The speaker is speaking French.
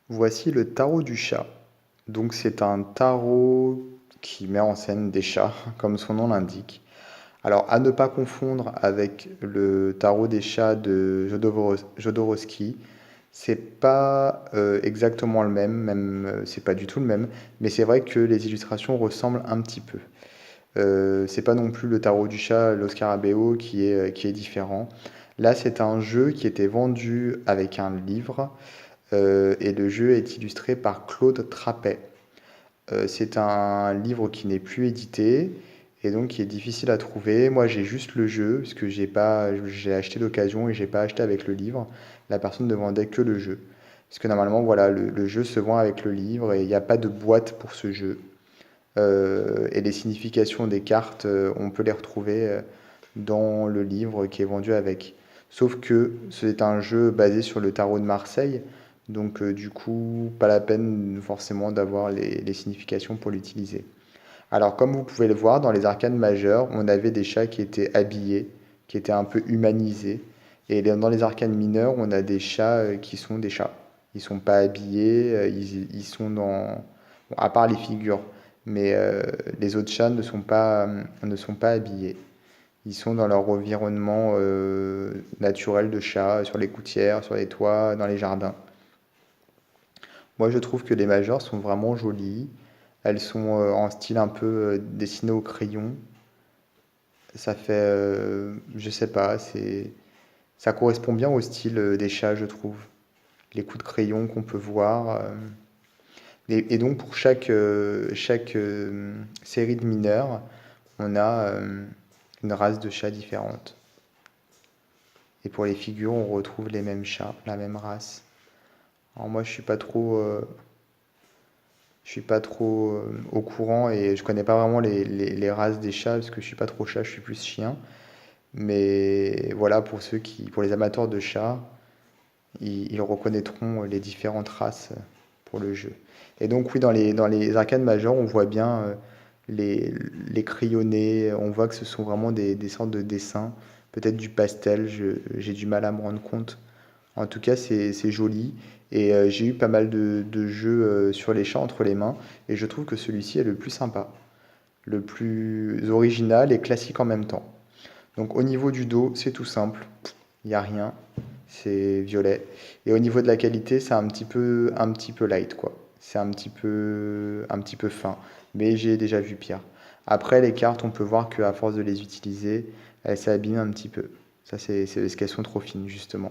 Voici le tarot du chat. Donc c'est un tarot qui met en scène des chats, comme son nom l'indique. Alors à ne pas confondre avec le tarot des chats de Jodorowsky. C'est pas exactement le même, c'est pas du tout le même, mais c'est vrai que les illustrations ressemblent un petit peu. C'est pas non plus le tarot du chat, l'Oscar Abeo, qui est différent. Là, c'est un jeu qui était vendu avec un livre et le jeu est illustré par Claude Trappet. C'est un livre qui n'est plus édité et donc qui est difficile à trouver. Moi, j'ai juste le jeu puisque j'ai acheté d'occasion et j'ai pas acheté avec le livre. La personne ne vendait que le jeu. Parce que normalement, voilà, le jeu se vend avec le livre et il n'y a pas de boîte pour ce jeu. Et les significations des cartes, on peut les retrouver dans le livre qui est vendu avec. Sauf que c'est un jeu basé sur le tarot de Marseille, donc du coup, pas la peine forcément d'avoir les significations pour l'utiliser. Alors, comme vous pouvez le voir, dans les arcanes majeures, on avait des chats qui étaient habillés, qui étaient un peu humanisés. Et dans les arcanes mineures, on a des chats qui sont des chats. Ils sont pas habillés, ils sont dans... Bon, à part les figures, mais les autres chats ne sont pas habillés. Ils sont dans leur environnement naturel de chat, sur les gouttières, sur les toits, dans les jardins. Moi, je trouve que les majeures sont vraiment jolies. Elles sont en style un peu dessiné au crayon. Ça fait, je sais pas, ça correspond bien au style des chats, je trouve. Les coups de crayon qu'on peut voir. Et donc, pour chaque série de mineurs, on a une race de chats différente. Et pour les figures, on retrouve les mêmes chats, la même race. Alors moi, je suis pas trop au courant et je connais pas vraiment les races des chats parce que je suis pas trop chat, je suis plus chien. Mais voilà, pour les amateurs de chats, ils reconnaîtront les différentes races pour le jeu. Et donc oui, dans les arcades majeures, on voit bien les, les crayonnés, on voit que ce sont vraiment des sortes de dessins, peut-être du pastel, j'ai du mal à me rendre compte. En tout cas, c'est joli. Et j'ai eu pas mal de jeux sur les chats entre les mains. Et je trouve que celui-ci est le plus sympa, le plus original et classique en même temps. Donc au niveau du dos, c'est tout simple. Il n'y a rien. C'est violet. Et au niveau de la qualité, c'est un petit peu light, quoi. C'est un petit peu fin. Mais j'ai déjà vu pire. Après, les cartes, on peut voir qu'à force de les utiliser, elles s'abîment un petit peu. Ça, c'est parce qu'elles sont trop fines, justement.